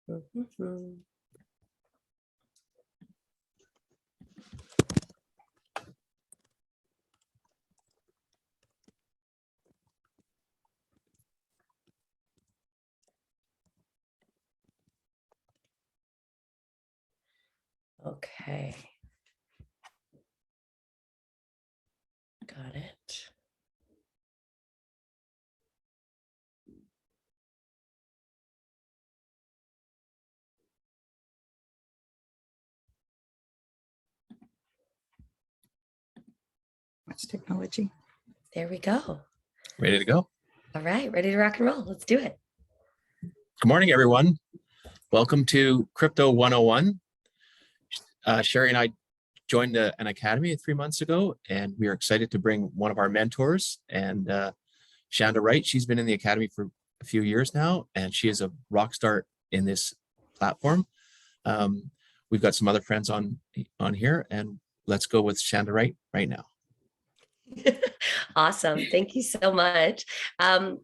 Mhm. Okay. Got it. Much technology. There we go. Ready to go? All right, ready to rock and roll. Let's do it. Good morning, everyone. Welcome to Crypto 101. Sherry and I joined an academy 3 months ago, and we are excited to bring one of our mentors, and Shanda Wright. She's been in the academy for a few years now, and she is a rock star in this platform. We've got some other friends on here, and let's go with Shanda Wright right now. Awesome. Thank you so much.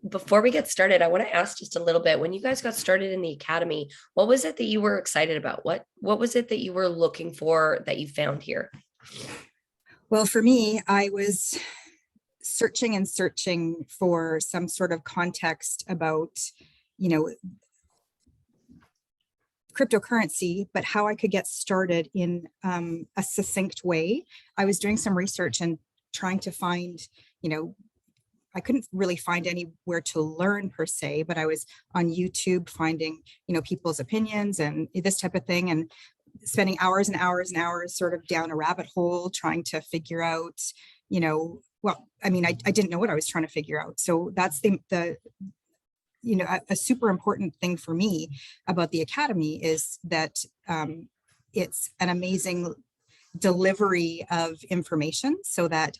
Before we get started, I want to ask just a little bit, when you guys got started in the academy, what was it that you were excited about? What was it that you were looking for that you found here? Well, for me, I was searching and searching for some sort of context about, cryptocurrency, but how I could get started in a succinct way. I was doing some research and trying to find, I couldn't really find anywhere to learn per se, but I was on YouTube finding, people's opinions and this type of thing, and spending hours and hours and hours sort of down a rabbit hole trying to figure out, I didn't know what I was trying to figure out. So that's a super important thing for me about the academy is that it's an amazing delivery of information, so that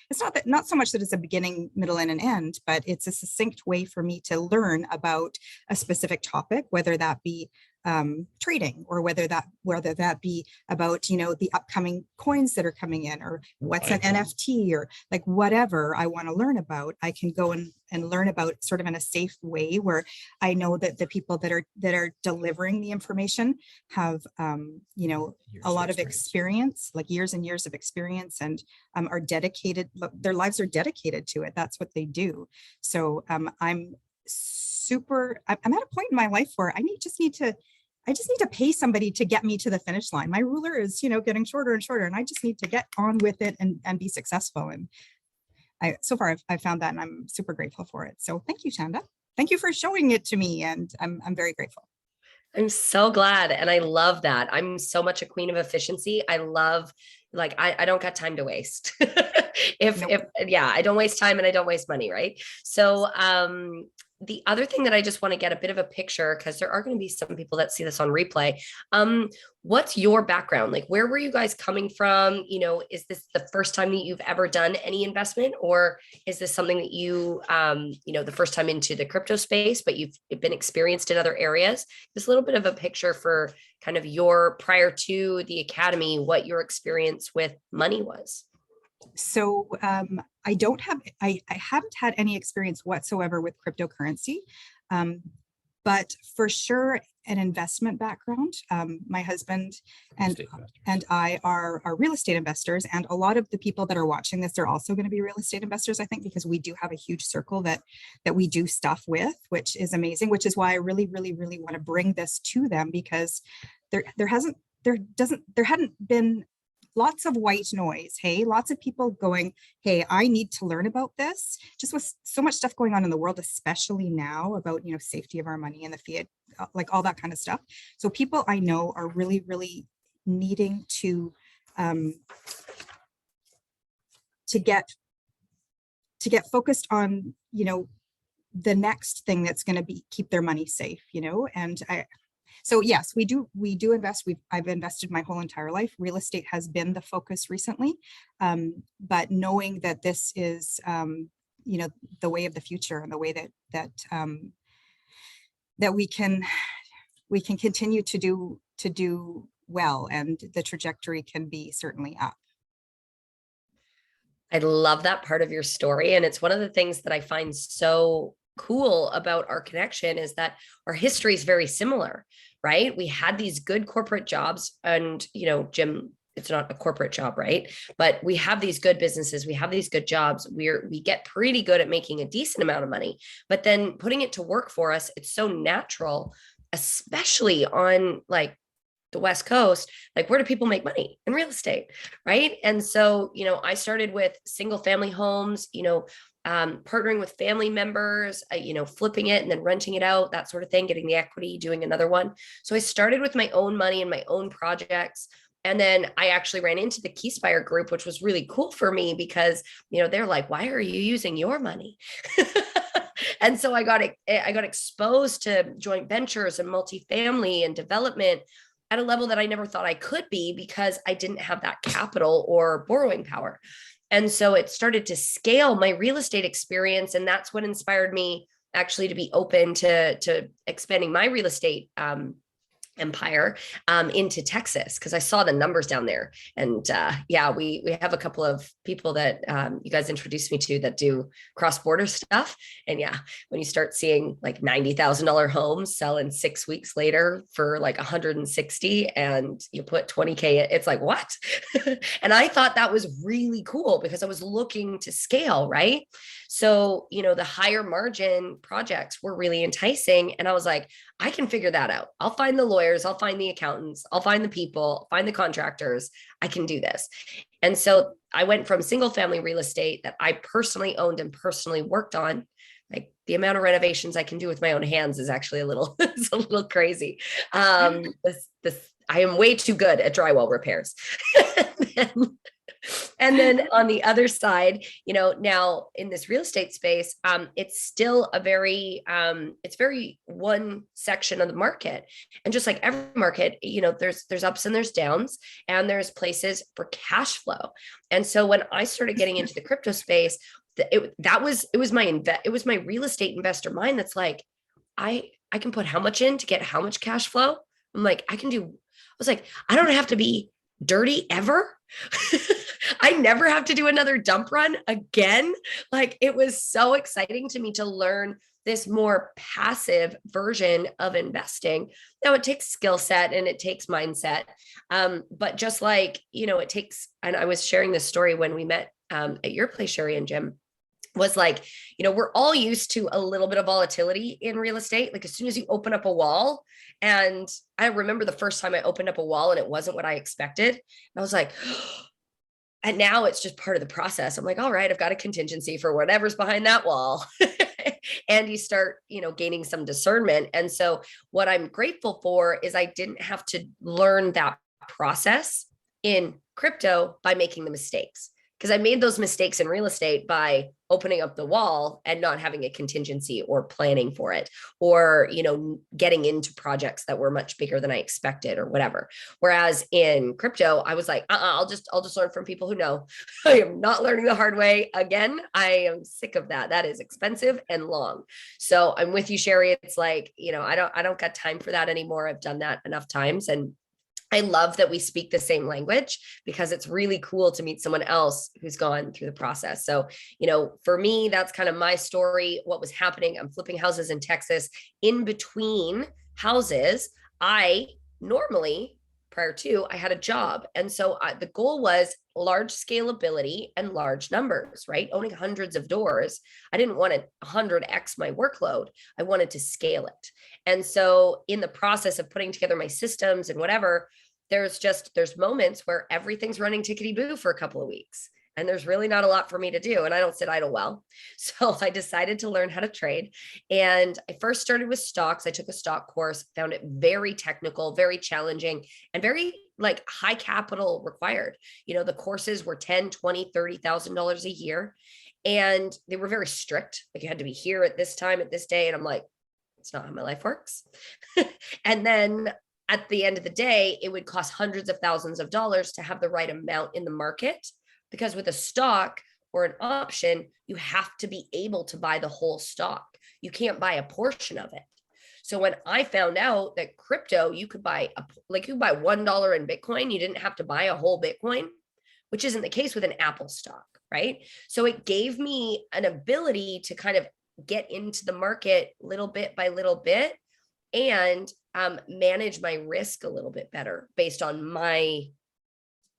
it's not so much that it's a beginning, middle, and an end, but it's a succinct way for me to learn about a specific topic, whether that be trading, or whether that be about the upcoming coins that are coming in, or what's an NFT, or like whatever I want to learn about, I can go and learn about sort of in a safe way, where I know that the people that are delivering the information have a lot of experience, like years and years of experience, and are dedicated. Their lives are dedicated to it. That's what they do. So I'm at a point in my life where I just need to pay somebody to get me to the finish line. My ruler is, getting shorter and shorter, and I just need to get on with it and be successful. And so far I've found that, and I'm super grateful for it. So thank you, Shanda. Thank you for showing it to me. And I'm very grateful. I'm so glad. And I love that. I'm so much a queen of efficiency. I love, I don't got time to waste. I don't waste time and I don't waste money. Right. So, the other thing that I just want to get a bit of a picture, because there are going to be some people that see this on replay. What's your background? Like, where were you guys coming from? Is this the first time that you've ever done any investment, or is this something that you, the first time into the crypto space, but you've been experienced in other areas? Just a little bit of a picture for kind of your, prior to the academy, what your experience with money was. So I haven't had any experience whatsoever with cryptocurrency, but for sure an investment background. My husband and I are real estate investors, and a lot of the people that are watching this are also going to be real estate investors, I think, because we do have a huge circle that we do stuff with, which is amazing, which is why I really, really, really want to bring this to them, because there hadn't been lots of white noise. Hey, lots of people going, hey, I need to learn about this. Just with so much stuff going on in the world, especially now about, safety of our money and the fiat, like all that kind of stuff. So people I know are really, really needing to get focused on, the next thing that's going to keep their money safe, and so yes, we do invest. I've invested my whole entire life. Real estate has been the focus recently, but knowing that this is, the way of the future, and the way that we can continue to do well, and the trajectory can be certainly up. I love that part of your story, and it's one of the things that I find so cool about our connection is that our history is very similar, right? We had these good corporate jobs, and, Jim, it's not a corporate job, right? But we have these good businesses, we have these good jobs, we get pretty good at making a decent amount of money, but then putting it to work for us, it's so natural, especially on like the West Coast. Like, where do people make money? In real estate, right? And so, I started with single family homes, partnering with family members, flipping it and then renting it out, that sort of thing, getting the equity, doing another one. So I started with my own money and my own projects. And then I actually ran into the Keyspire group, which was really cool for me because, they're like, why are you using your money? And so I got exposed to joint ventures and multifamily and development at a level that I never thought I could be, because I didn't have that capital or borrowing power. And so it started to scale my real estate experience. And that's what inspired me actually to be open to expanding my real estate empire into Texas, because I saw the numbers down there. And we have a couple of people that you guys introduced me to that do cross-border stuff. And when you start seeing like $90,000 homes sell in 6 weeks later for like 160, and you put 20K, it's like, what? And I thought that was really cool because I was looking to scale, right? So, the higher margin projects were really enticing. And I was like, I can figure that out. I'll find the lawyers, I'll find the accountants, I'll find the people, find the contractors. I can do this. And so I went from single family real estate that I personally owned and personally worked on. Like, the amount of renovations I can do with my own hands is actually it's a little crazy. I am way too good at drywall repairs. And then on the other side, now in this real estate space, it's still it's very one section of the market. And just like every market, there's ups and there's downs, and there's places for cash flow. And so when I started getting into the crypto space, it was my real estate investor mind that's like, I can put how much in to get how much cash flow. I'm like, I was like, I don't have to be dirty ever. I never have to do another dump run again. Like, it was so exciting to me to learn this more passive version of investing. Now, it takes skill set and it takes mindset. But just like, it takes, and I was sharing this story when we met at your place, Sherry and Jim, was like, we're all used to a little bit of volatility in real estate. Like, as soon as you open up a wall, and I remember the first time I opened up a wall and it wasn't what I expected. And I was like, and now it's just part of the process. I'm like, all right, I've got a contingency for whatever's behind that wall. And you start, gaining some discernment. And so what I'm grateful for is I didn't have to learn that process in crypto by making the mistakes. Because I made those mistakes in real estate by opening up the wall and not having a contingency or planning for it, or, getting into projects that were much bigger than I expected or whatever. Whereas in crypto, I was like, I'll just learn from people who know. I am not learning the hard way again. I am sick of that. That is expensive and long. So I'm with you, Sherry. It's like, I don't got time for that anymore. I've done that enough times. And I love that we speak the same language, because it's really cool to meet someone else who's gone through the process. So, for me, that's kind of my story, what was happening. I'm flipping houses in Texas. In between houses, I normally, prior to, I had a job. And so the goal was large scalability and large numbers, right? Owning hundreds of doors. I didn't want to 100x my workload. I wanted to scale it. And so in the process of putting together my systems and whatever, there's moments where everything's running tickety-boo for a couple of weeks, and there's really not a lot for me to do. And I don't sit idle well. So I decided to learn how to trade. And I first started with stocks. I took a stock course, found it very technical, very challenging, and very like high capital required. The courses were $10,000, $20,000, $30,000 a year. And they were very strict. Like, you had to be here at this time, at this day. And I'm like, it's not how my life works. And then at the end of the day, it would cost hundreds of thousands of dollars to have the right amount in the market, because with a stock or an option, you have to be able to buy the whole stock. You can't buy a portion of it. So when I found out that crypto, you could buy $1 in Bitcoin, you didn't have to buy a whole Bitcoin, which isn't the case with an Apple stock, right? So it gave me an ability to kind of get into the market little bit by little bit and manage my risk a little bit better based on my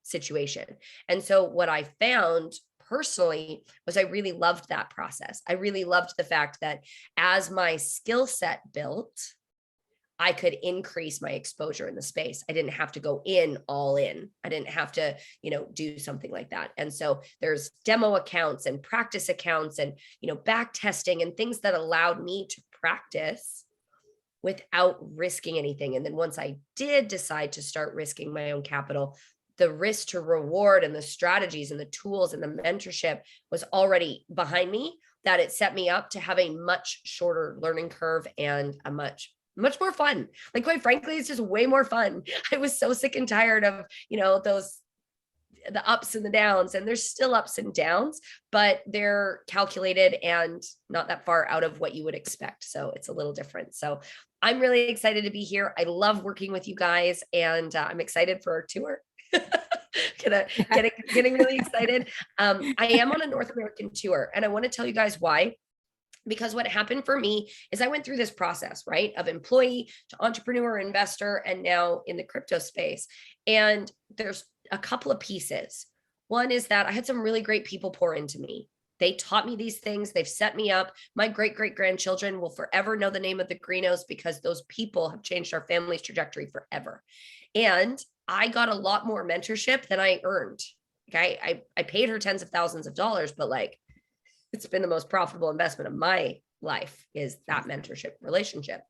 situation. And so what I found personally was I really loved that process. I really loved the fact that as my skill set built, I could increase my exposure in the space. I didn't have to go in all in. I didn't have to, do something like that. And so there's demo accounts and practice accounts and, back testing and things that allowed me to practice without risking anything. And then once I did decide to start risking my own capital, the risk to reward and the strategies and the tools and the mentorship was already behind me, that it set me up to have a much shorter learning curve and a much more fun. Like, quite frankly, it's just way more fun. I was so sick and tired of, the ups and the downs, and there's still ups and downs, but they're calculated and not that far out of what you would expect. So it's a little different. So I'm really excited to be here. I love working with you guys, and I'm excited for our tour. Getting really excited. I am on a North American tour, and I want to tell you guys why. Because what happened for me is I went through this process, right, of employee to entrepreneur, investor, and now in the crypto space. And there's a couple of pieces. One is that I had some really great people pour into me. They taught me these things. They've set me up. My great-great-grandchildren will forever know the name of the Greenos because those people have changed our family's trajectory forever. And I got a lot more mentorship than I earned. Okay. I paid her tens of thousands of dollars, but it's been the most profitable investment of my life, is that mentorship relationship.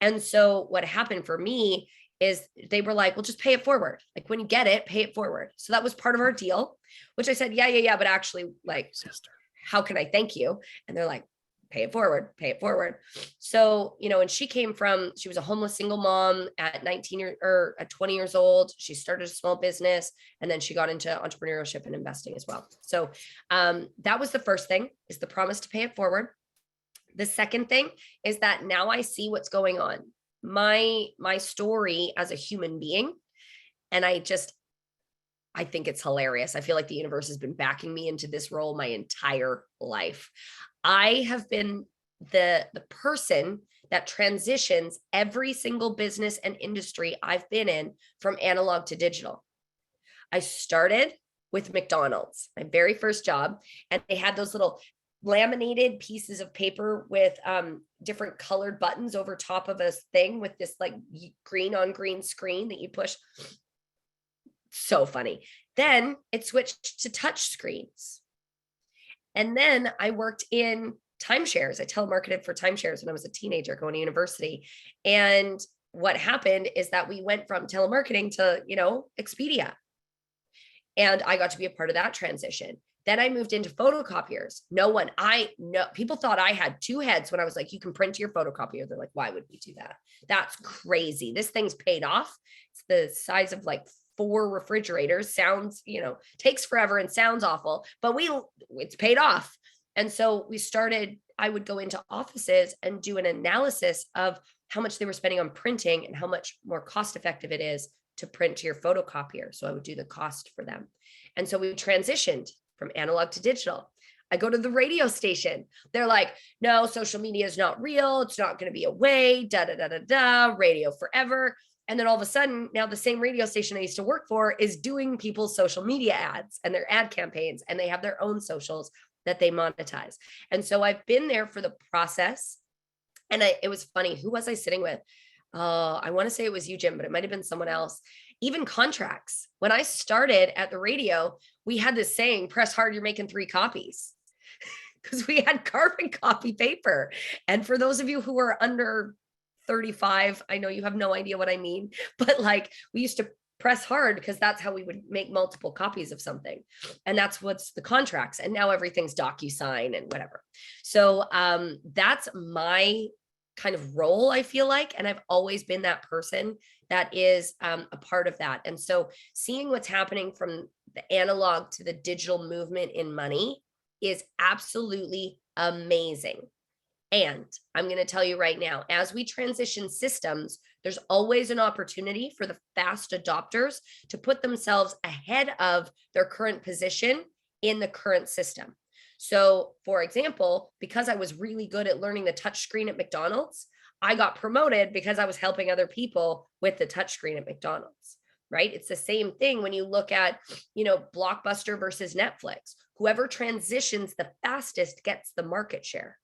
And so what happened for me is they were like, well, just pay it forward. Like, when you get it, pay it forward. So that was part of our deal, which I said, yeah. But actually, sister, how can I thank you? And they're like, pay it forward, pay it forward. So, and she was a homeless single mom at 20 years old. She started a small business, and then she got into entrepreneurship and investing as well. So that was the first thing, is the promise to pay it forward. The second thing is that now I see what's going on. My story as a human being. And I think it's hilarious. I feel like the universe has been backing me into this role my entire life. I have been the person that transitions every single business and industry I've been in from analog to digital. I started with McDonald's, my very first job, and they had those little laminated pieces of paper with different colored buttons over top of a thing with this green on green screen that you push. So funny. Then it switched to touch screens. And then I worked in timeshares. I telemarketed for timeshares when I was a teenager going to university. And what happened is that we went from telemarketing to, Expedia. And I got to be a part of that transition. Then I moved into photocopiers. People thought I had two heads when I was like, you can print to your photocopier. They're like, why would we do that? That's crazy. This thing's paid off. It's the size of 4 refrigerators. Sounds, takes forever and sounds awful, but it's paid off. And so I would go into offices and do an analysis of how much they were spending on printing and how much more cost effective it is to print to your photocopier. So I would do the cost for them. And so we transitioned from analog to digital. I go to the radio station. They're like, no, social media is not real. It's not going to be a way, radio forever. And then all of a sudden, now the same radio station I used to work for is doing people's social media ads and their ad campaigns, and they have their own socials that they monetize. And so I've been there for the process. And it was funny. Who was I sitting with? I want to say it was you, Jim, but it might've been someone else. Even contracts. When I started at the radio, we had this saying, press hard, you're making 3 copies. Because we had carbon copy paper. And for those of you who are under 35, I know you have no idea what I mean, but we used to press hard because that's how we would make multiple copies of something. And that's what's the contracts. And now everything's DocuSign and whatever. So that's my kind of role, I feel like. And I've always been that person that is a part of that. And so seeing what's happening from the analog to the digital movement in money is absolutely amazing. And I'm going to tell you right now, as we transition systems, there's always an opportunity for the fast adopters to put themselves ahead of their current position in the current system. So for example, because I was really good at learning the touch screen at McDonald's, I got promoted because I was helping other people with the touch screen at McDonald's, right? It's the same thing when you look at, Blockbuster versus Netflix. Whoever transitions the fastest gets the market share,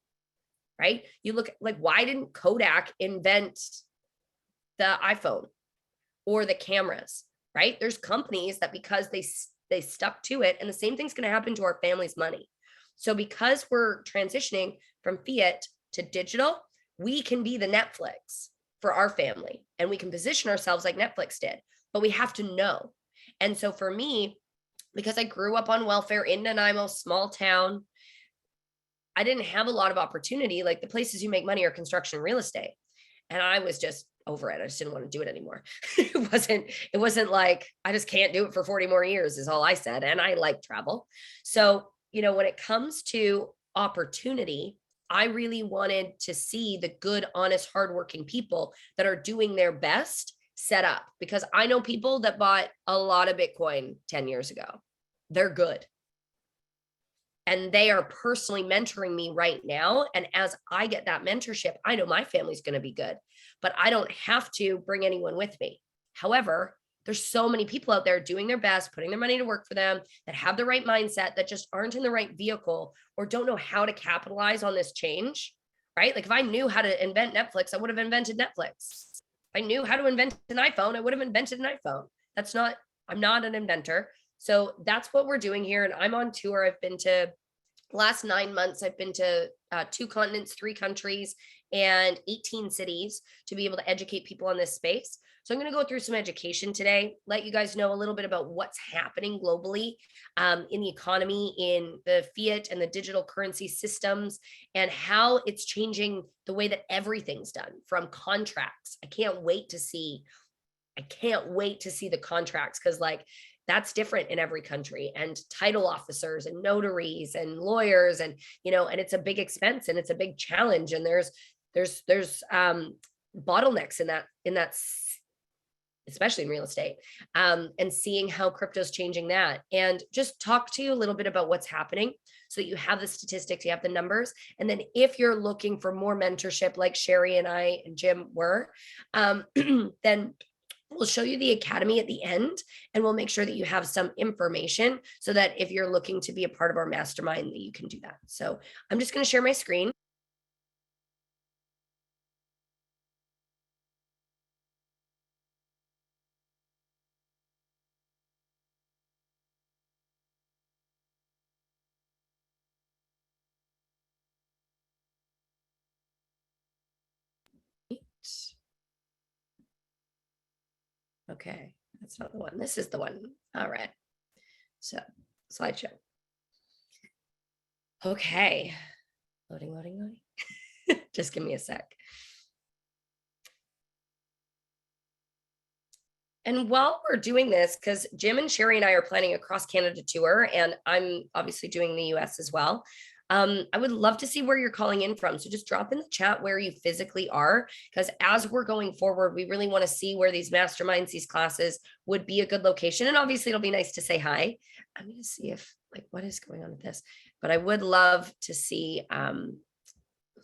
right? You look like, why didn't Kodak invent the iPhone or the cameras, right? There's companies that because they stuck to it, and the same thing's going to happen to our family's money. So because we're transitioning from fiat to digital, we can be the Netflix for our family, and we can position ourselves like Netflix did, but we have to know. And so for me, because I grew up on welfare in Nanaimo, small town, I didn't have a lot of opportunity. Like the places you make money are construction and real estate. And I was just over it. I just didn't want to do it anymore. It wasn't like, I just can't do it for 40 more years is all I said. And I like travel. So, when it comes to opportunity, I really wanted to see the good, honest, hardworking people that are doing their best set up, because I know people that bought a lot of Bitcoin 10 years ago. They're good. And they are personally mentoring me right now. And as I get that mentorship, I know my family's going to be good, but I don't have to bring anyone with me. However, there's so many people out there doing their best, putting their money to work for them, that have the right mindset, that just aren't in the right vehicle or don't know how to capitalize on this change, right? Like if I knew how to invent Netflix, I would have invented Netflix. If I knew how to invent an iPhone, I would have invented an iPhone. I'm not an inventor. So that's what we're doing here. And I'm on tour. I've been to, last 9 months, I've been to 2 continents, 3 countries, and 18 cities to be able to educate people on this space. So I'm going to go through some education today, let you guys know a little bit about what's happening globally in the economy, in the fiat and the digital currency systems, and how it's changing the way that everything's done, from contracts. I can't wait to see the contracts, because that's different in every country, and title officers and notaries and lawyers, and and it's a big expense and it's a big challenge, and there's bottlenecks in that, especially in real estate, and seeing how crypto's changing that, and just talk to you a little bit about what's happening so that you have the statistics, you have the numbers. And then if you're looking for more mentorship like Sherry and I and Jim were, then we'll show you the academy at the end, and we'll make sure that you have some information so that if you're looking to be a part of our mastermind, that you can do that. So I'm just going to share my screen. Okay, that's not the one. This is the one. All right. So slideshow. Okay. Loading. Just give me a sec. And while we're doing this, because Jim and Sherry and I are planning a cross-Canada tour, and I'm obviously doing the US as well, I would love to see where you're calling in from. So just drop in the chat where you physically are, because as we're going forward, we really want to see where these masterminds, these classes would be a good location. And obviously it'll be nice to say hi. I'm going to see if what is going on with this, but I would love to see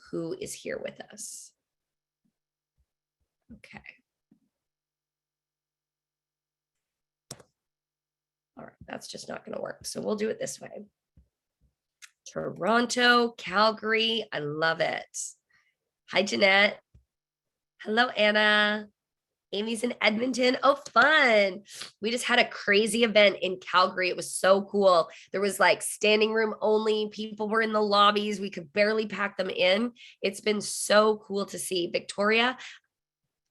who is here with us. Okay. All right, that's just not going to work. So we'll do it this way. Toronto, Calgary. I love it. Hi, Jeanette. Hello, Anna. Amy's in Edmonton. Oh, fun. We just had a crazy event in Calgary. It was so cool. There was standing room only. People were in the lobbies. We could barely pack them in. It's been so cool to see. Victoria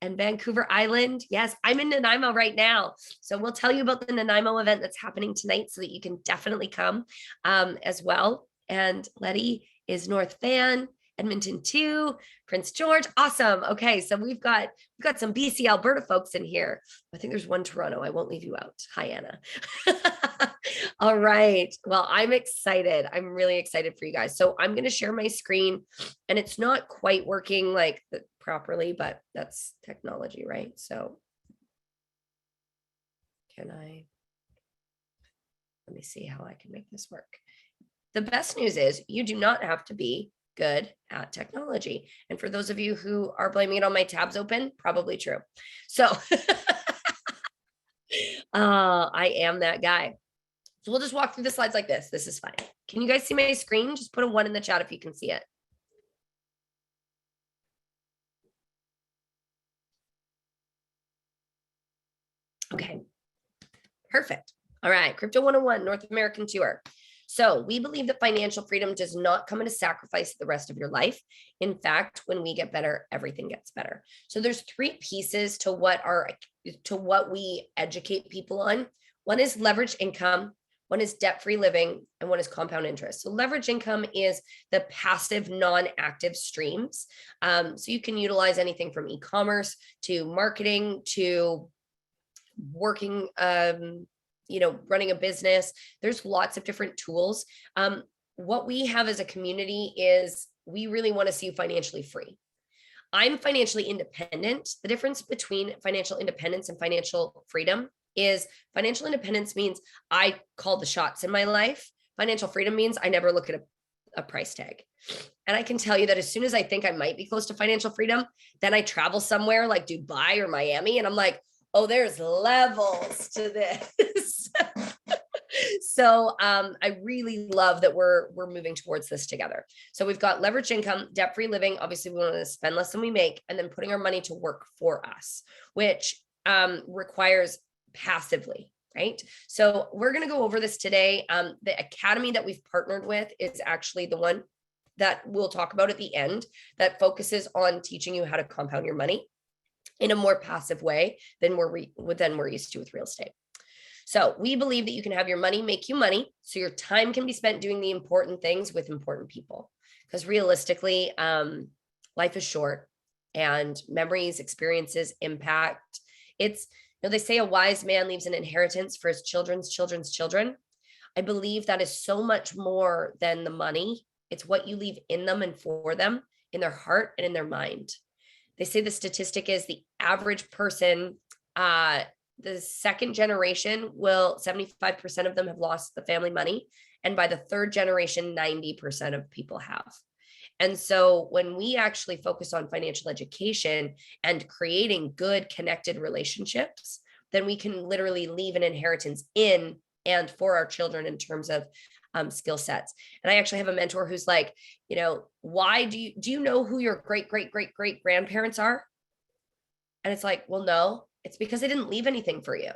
and Vancouver Island. Yes, I'm in Nanaimo right now. So we'll tell you about the Nanaimo event that's happening tonight so that you can definitely come as well. And Letty is North Van, Edmonton 2, Prince George. Awesome. Okay, so we've got some BC Alberta folks in here. I think there's one Toronto. I won't leave you out. Hi, Anna. All right. Well, I'm excited. I'm really excited for you guys. So I'm going to share my screen, and it's not quite working properly, but that's technology, right? So let me see how I can make this work. the best news is you do not have to be good at technology. And for those of you who are blaming it on my tabs open, probably true. So I am that guy. So we'll just walk through the slides like this. This is fine. Can you guys see my screen? Just put a 1 in the chat if you can see it. Okay, perfect. All right, Crypto 101 North American Tour. So we believe that financial freedom does not come at a sacrifice the rest of your life. In fact, when we get better, everything gets better. So there's 3 pieces to what we educate people on. One is leveraged income, one is debt-free living, and one is compound interest. So leverage income is the passive, non-active streams. So you can utilize anything from e-commerce to marketing to working, running a business. There's lots of different tools. What we have as a community is we really want to see you financially free. I'm financially independent. The difference between financial independence and financial freedom is financial independence means I call the shots in my life. Financial freedom means I never look at a price tag. And I can tell you that as soon as I think I might be close to financial freedom, then I travel somewhere like Dubai or Miami, and I'm like, oh, there's levels to this. So I really love that we're moving towards this together. So we've got leverage income, debt-free living. Obviously, we want to spend less than we make, and then putting our money to work for us, which requires passively, right? So we're going to go over this today. The academy that we've partnered with is actually the one that we'll talk about at the end that focuses on teaching you how to compound your money in a more passive way than we're used to with real estate. So we believe that you can have your money make you money, so your time can be spent doing the important things with important people. Because realistically, life is short, and memories, experiences, impact. They say a wise man leaves an inheritance for his children's children's children. I believe that is so much more than the money. It's what you leave in them and for them, in their heart and in their mind. They say the statistic is the average person, the second generation 75% of them have lost the family money. And by the third generation, 90% of people have. And so when we actually focus on financial education and creating good connected relationships, then we can literally leave an inheritance in and for our children in terms of skill sets. And I actually have a mentor who's like, why do you know who your great grandparents are? And it's like, well, no, it's because they didn't leave anything for you.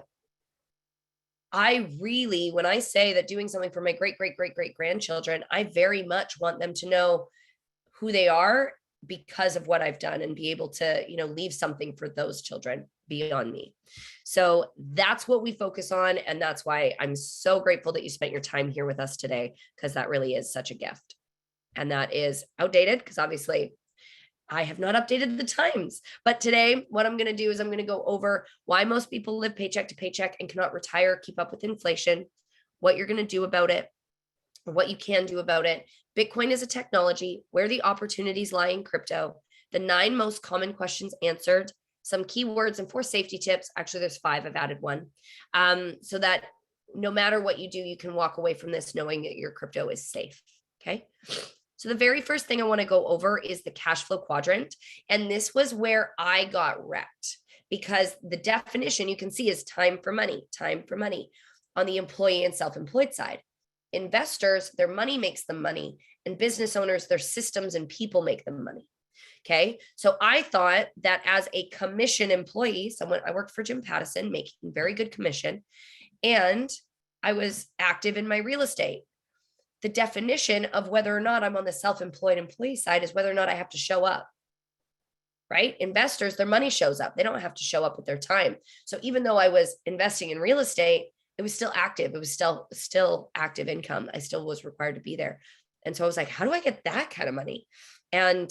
When I say that doing something for my great grandchildren, I very much want them to know who they are because of what I've done and be able to, leave something for those children beyond me. So that's what we focus on. And that's why I'm so grateful that you spent your time here with us today, because that really is such a gift. And that is outdated because obviously I have not updated the times. But today, what I'm going to do is I'm going to go over why most people live paycheck to paycheck and cannot retire, keep up with inflation, what you're going to do about it, or what you can do about it. Bitcoin is a technology, where the opportunities lie in crypto, the 9 most common questions answered, some keywords, and 4 safety tips. Actually, there's 5, I've added 1. So that no matter what you do, you can walk away from this knowing that your crypto is safe. Okay. So the very first thing I want to go over is the cash flow quadrant. And this was where I got wrecked, because the definition you can see is time for money on the employee and self-employed side. Investors, their money makes them money, and business owners, their systems and people make them money. Okay. So I thought that as a commission employee, I worked for Jim Pattison, making very good commission, and I was active in my real estate. The definition of whether or not I'm on the self-employed employee side is whether or not I have to show up, right? Investors, their money shows up. They don't have to show up with their time. So even though I was investing in real estate, it was still active. It was still active income. I still was required to be there. And so I was like, how do I get that kind of money? And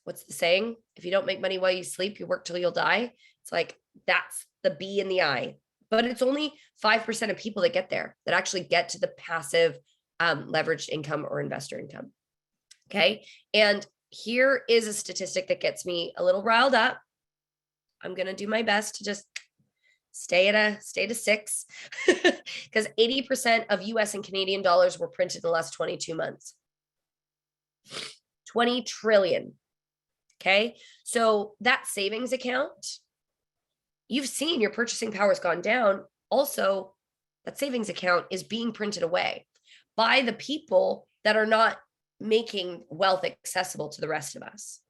what's the saying? If you don't make money while you sleep, you work till you'll die. It's like, that's the B in the I. But it's only 5% of people that get there, that actually get to the passive leveraged income or investor income. Okay. And here is a statistic that gets me a little riled up. I'm going to do my best to just stay to 6 because 80% of US and Canadian dollars were printed in the last 22 months. 20 trillion. Okay. So that savings account, you've seen your purchasing power has gone down. Also, that savings account is being printed away by the people that are not making wealth accessible to the rest of us.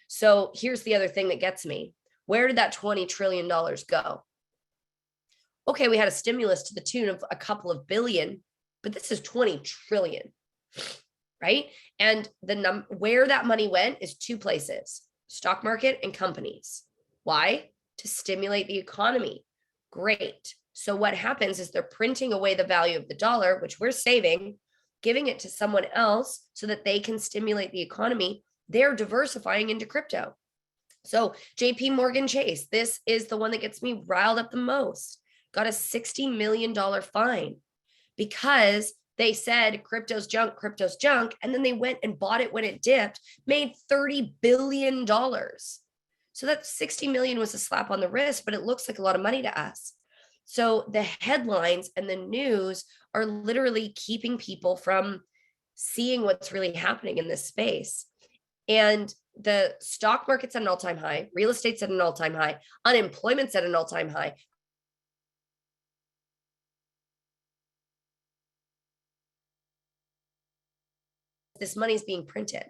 So here's the other thing that gets me. Where did that $20 trillion go? Okay, we had a stimulus to the tune of a couple of billion, but this is 20 trillion, right? And where that money went is two places, stock market and companies. Why? To stimulate the economy. Great. So what happens is they're printing away the value of the dollar, which we're saving, giving it to someone else so that they can stimulate the economy. They're diversifying into crypto. So JP Morgan Chase, this is the one that gets me riled up the most, got a $60 million fine because they said crypto's junk, and then they went and bought it when it dipped, made $30 billion. So that 60 million was a slap on the wrist, but it looks like a lot of money to us. So the headlines and the news are literally keeping people from seeing what's really happening in this space. And the stock market's at an all-time high, real estate's at an all-time high, unemployment's at an all-time high. This money's being printed.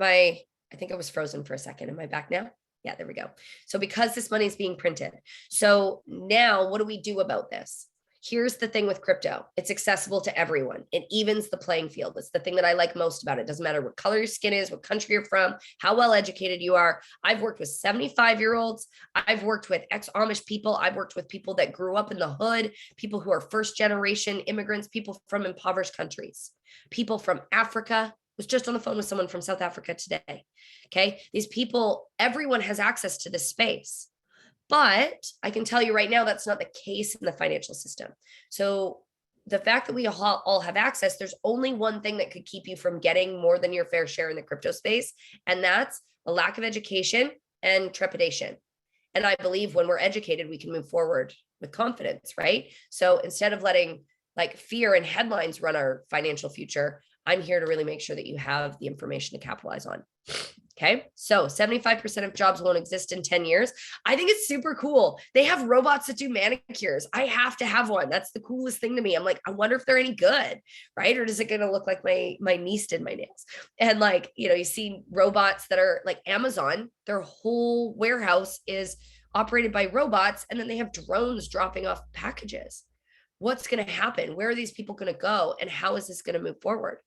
I think I was frozen for a second. Am I back now? Yeah, there we go. So because this money is being printed. So now what do we do about this? Here's the thing with crypto. It's accessible to everyone. It evens the playing field. It's the thing that I like most about it. It doesn't matter what color your skin is, what country you're from, how well educated you are. I've worked with 75-year-olds. I've worked with ex-Amish people. I've worked with people that grew up in the hood, people who are first generation immigrants, people from impoverished countries, people from Africa. Was just on the phone with someone from South Africa today. Okay. These people, everyone has access to this space, but I can tell you right now, that's not the case in the financial system. So the fact that we all have access, there's only one thing that could keep you from getting more than your fair share in the crypto space. And that's a lack of education and trepidation. And I believe when we're educated, we can move forward with confidence, right? So instead of letting like fear and headlines run our financial future, I'm here to really make sure that you have the information to capitalize on. Okay. So 75% of jobs won't exist in 10 years. I think it's super cool. They have robots that do manicures. I have to have one. That's the coolest thing to me. I'm like, I wonder if they're any good, right? Or is it going to look like my niece did my nails? And like, you see robots that are like Amazon, their whole warehouse is operated by robots. And then they have drones dropping off packages. What's going to happen? Where are these people going to go? And how is this going to move forward?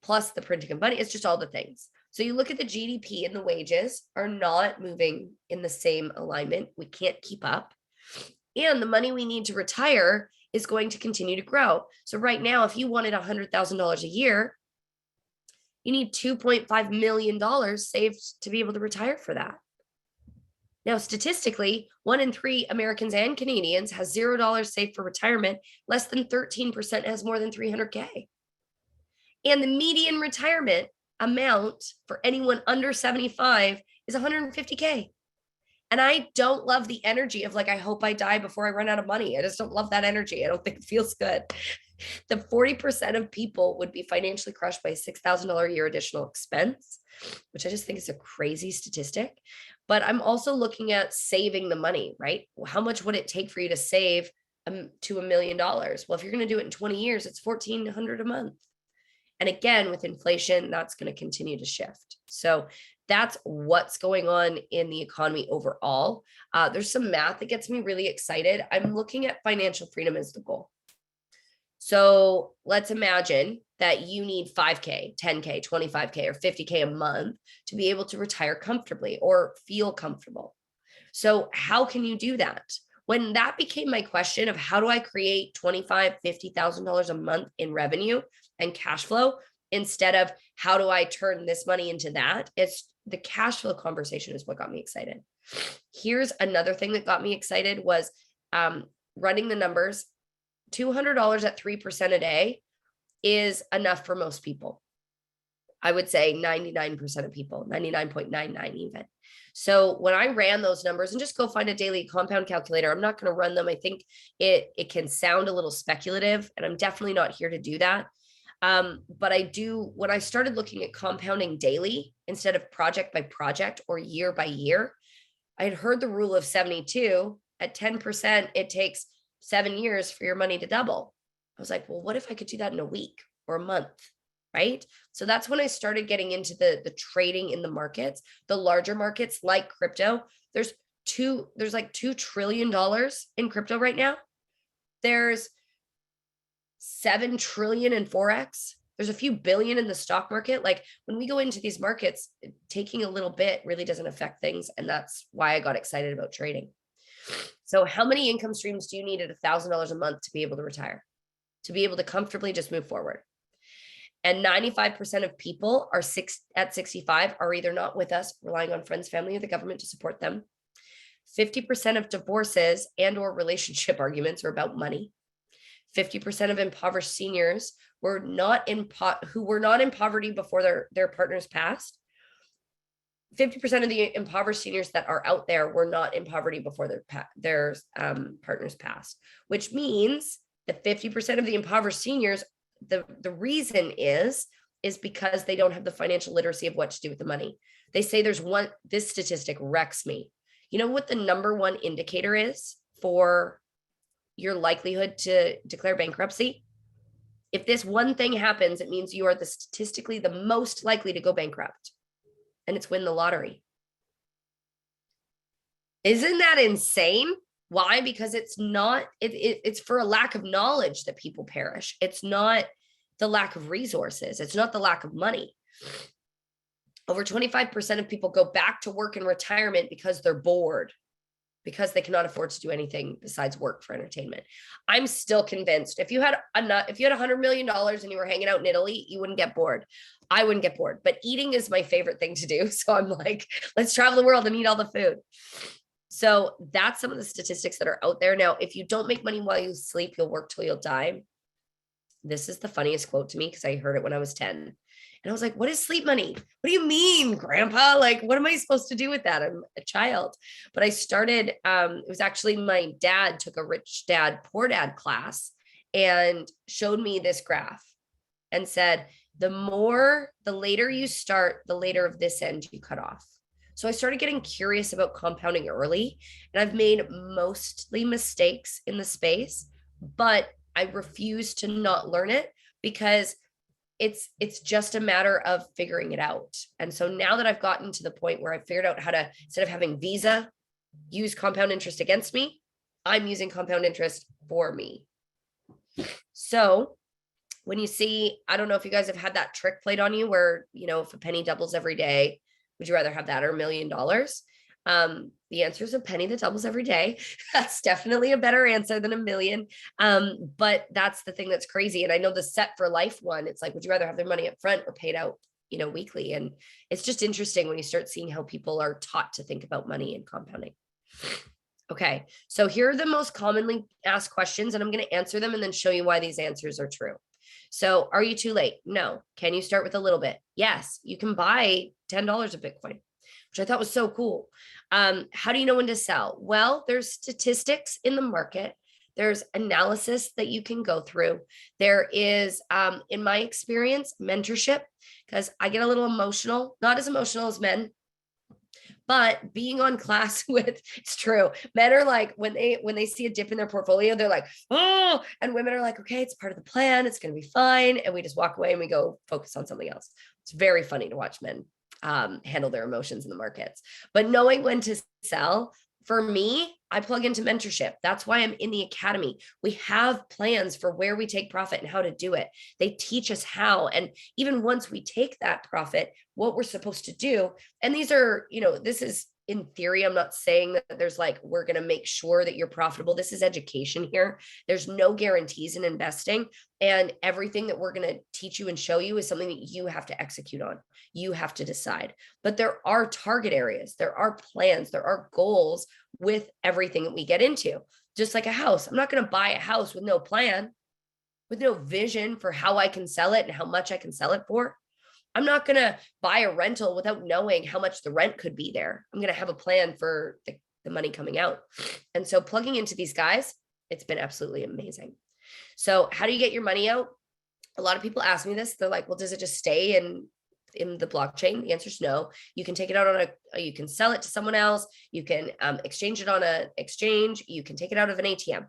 Plus the printing of money. It's just all the things. So you look at the GDP and the wages are not moving in the same alignment. We can't keep up. And the money we need to retire is going to continue to grow. So right now, if you wanted $100,000 a year, you need $2.5 million saved to be able to retire for that. Now, statistically, 1 in 3 Americans and Canadians has $0 saved for retirement. Less than 13% has more than $300K. And the median retirement amount for anyone under 75 is $150K. And I don't love the energy of like, I hope I die before I run out of money. I just don't love that energy. I don't think it feels good. The 40% of people would be financially crushed by a $6,000 a year additional expense, which I just think is a crazy statistic. But I'm also looking at saving the money, right? How much would it take for you to save to $1 million? Well, if you're going to do it in 20 years, it's $1,400 a month. And again, with inflation, that's going to continue to shift. So that's what's going on in the economy overall. There's some math that gets me really excited. I'm looking at financial freedom as the goal. So let's imagine that you need 5K, 10K, 25K, or 50K a month to be able to retire comfortably or feel comfortable. So how can you do that? When that became my question of how do I create $25,000, $50,000 a month in revenue and cash flow, instead of how do I turn this money into that, it's the cash flow conversation is what got me excited. Here's another thing that got me excited was running the numbers. $200 at 3% a day is enough for most people. I would say 99% of people, 99.99 even. So when I ran those numbers, and just go find a daily compound calculator, I'm not going to run them. I think it can sound a little speculative, and I'm definitely not here to do that. But I do, when I started looking at compounding daily instead of project by project or year by year, I had heard the rule of 72. At 10%, it takes 7 years for your money to double. I was like, well, what if I could do that in a week or a month? Right? So that's when I started getting into the trading in the markets, the larger markets like crypto. There's like $2 trillion in crypto right now. There's 7 trillion in Forex. There's a few billion in the stock market. Like when we go into these markets, taking a little bit really doesn't affect things. And that's why I got excited about trading. So how many income streams do you need at $1,000 a month to be able to retire, to be able to comfortably just move forward? And 95% of people at 65 are either not with us, relying on friends, family, or the government to support them. 50% of divorces and or relationship arguments are about money. 50% of impoverished seniors were not in poverty before their partners passed. 50% of the impoverished seniors that are out there were not in poverty before their partners passed, which means that 50% of the impoverished seniors, the reason is because they don't have the financial literacy of what to do with the money. They say this statistic wrecks me. You know what the number one indicator is for your likelihood to declare bankruptcy? If this one thing happens, it means you are statistically the most likely to go bankrupt, and it's win the lottery. Isn't that insane? Why? Because it's for a lack of knowledge that people perish. It's not the lack of resources. It's not the lack of money. Over 25% of people go back to work in retirement because they're bored, because they cannot afford to do anything besides work for entertainment. I'm still convinced if you had $100 million and you were hanging out in Italy, you wouldn't get bored. I wouldn't get bored, but eating is my favorite thing to do. So I'm like, let's travel the world and eat all the food. So that's some of the statistics that are out there. Now, if you don't make money while you sleep, you'll work till you'll die. This is the funniest quote to me because I heard it when I was 10. And I was like, what is sleep money? What do you mean, Grandpa? Like, what am I supposed to do with that? I'm a child. But I started, it was actually my dad took a rich dad, poor dad class and showed me this graph and said, the later you start, the later of this end you cut off. So I started getting curious about compounding early, and I've made mostly mistakes in the space, but I refuse to not learn it because it's just a matter of figuring it out. And so now that I've gotten to the point where I've figured out how to, instead of having Visa use compound interest against me, I'm using compound interest for me. So when you see, I don't know if you guys have had that trick played on you where, if a penny doubles every day, would you rather have that or $1 million? The answer is a penny that doubles every day. That's definitely a better answer than $1 million. But that's the thing that's crazy. And I know the set for life one, it's like, would you rather have their money up front or paid out, weekly? And it's just interesting when you start seeing how people are taught to think about money and compounding. Okay. So here are the most commonly asked questions, and I'm going to answer them and then show you why these answers are true. So are you too late? No. Can you start with a little bit? Yes. You can buy $10 of Bitcoin, which I thought was so cool. How do you know when to sell? Well, there's statistics in the market. There's analysis that you can go through. There is, in my experience, mentorship, because I get a little emotional, not as emotional as men, but being on class with, it's true. Men are like, when they see a dip in their portfolio, they're like, oh, and women are like, okay, it's part of the plan. It's going to be fine. And we just walk away and we go focus on something else. It's very funny to watch men handle their emotions in the markets. But knowing when to sell, for me, I plug into mentorship. That's why I'm in the academy. We have plans for where we take profit and how to do it. They teach us how. And even once we take that profit, what we're supposed to do. And these are, this is in theory. I'm not saying that there's like, we're going to make sure that you're profitable. This is education here. There's no guarantees in investing. And everything that we're going to teach you and show you is something that you have to execute on. You have to decide. But there are target areas. There are plans. There are goals with everything that we get into. Just like a house. I'm not going to buy a house with no plan, with no vision for how I can sell it and how much I can sell it for. I'm not going to buy a rental without knowing how much the rent could be there. I'm going to have a plan for the money coming out. And so plugging into these guys, it's been absolutely amazing. So how do you get your money out? A lot of people ask me this. They're like, well, does it just stay in the blockchain? The answer is no. You can take it out on you can sell it to someone else. You can exchange it on an exchange. You can take it out of an ATM.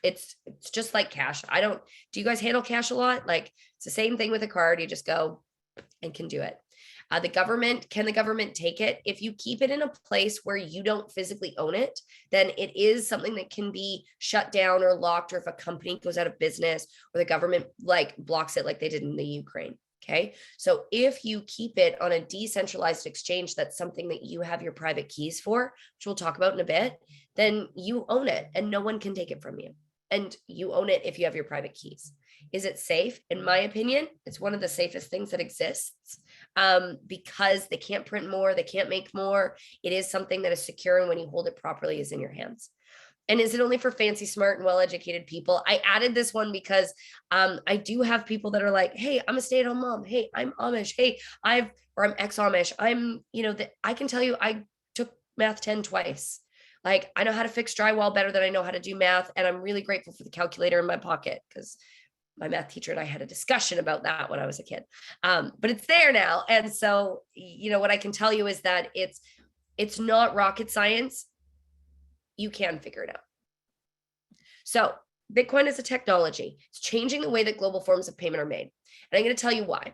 It's just like cash. Do you guys handle cash a lot? Like, it's the same thing with a card. You just go and can do it. Can the government take it? If you keep it in a place where you don't physically own it, then it is something that can be shut down or locked, or if a company goes out of business or the government like blocks it like they did in the Ukraine. Okay. So if you keep it on a decentralized exchange, that's something that you have your private keys for, which we'll talk about in a bit, then you own it and no one can take it from you. And you own it if you have your private keys. Is it safe? In my opinion, it's one of the safest things that exists, because they can't print more, they can't make more. It is something that is secure, and when you hold it properly, is in your hands. And is it only for fancy, smart, and well-educated people? I added this one because I do have people that are like, hey, I'm a stay-at-home mom. Hey, I'm Amish. Hey, I'm ex-Amish. I can tell you, I took Math 10 twice. Like, I know how to fix drywall better than I know how to do math. And I'm really grateful for the calculator in my pocket, because my math teacher and I had a discussion about that when I was a kid. But it's there now. And so, what I can tell you is that it's not rocket science. You can figure it out. So Bitcoin is a technology. It's changing the way that global forms of payment are made. And I'm going to tell you why.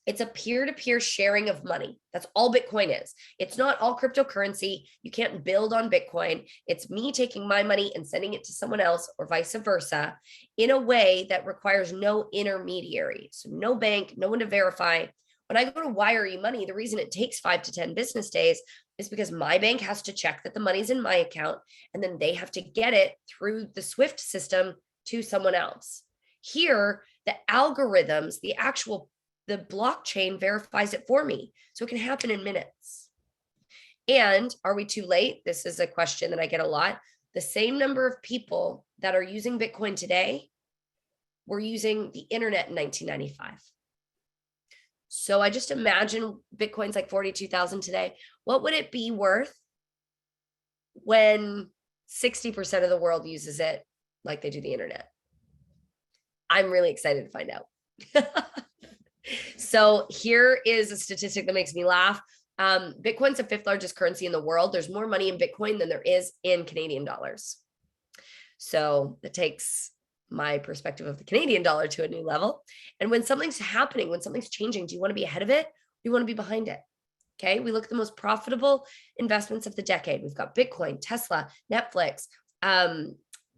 It's a peer-to-peer sharing of money. That's all Bitcoin is. It's not all cryptocurrency. You can't build on Bitcoin. It's me taking my money and sending it to someone else, or vice versa, in a way that requires no intermediary. So no bank, no one to verify. When I go to wire you money, the reason it takes 5 to 10 business days is because my bank has to check that the money's in my account, and then they have to get it through the SWIFT system to someone else. Here, the algorithms, the blockchain verifies it for me. So it can happen in minutes. And are we too late? This is a question that I get a lot. The same number of people that are using Bitcoin today were using the internet in 1995. So I just imagine Bitcoin's like 42,000 today. What would it be worth when 60% of the world uses it like they do the internet? I'm really excited to find out. So here is a statistic that makes me laugh. Bitcoin's the 5th largest currency in the world. There's more money in Bitcoin than there is in Canadian dollars. So that takes my perspective of the Canadian dollar to a new level. And when something's happening, when something's changing, do you want to be ahead of it? Or do you want to be behind it? Okay. We look at the most profitable investments of the decade. We've got Bitcoin, Tesla, Netflix,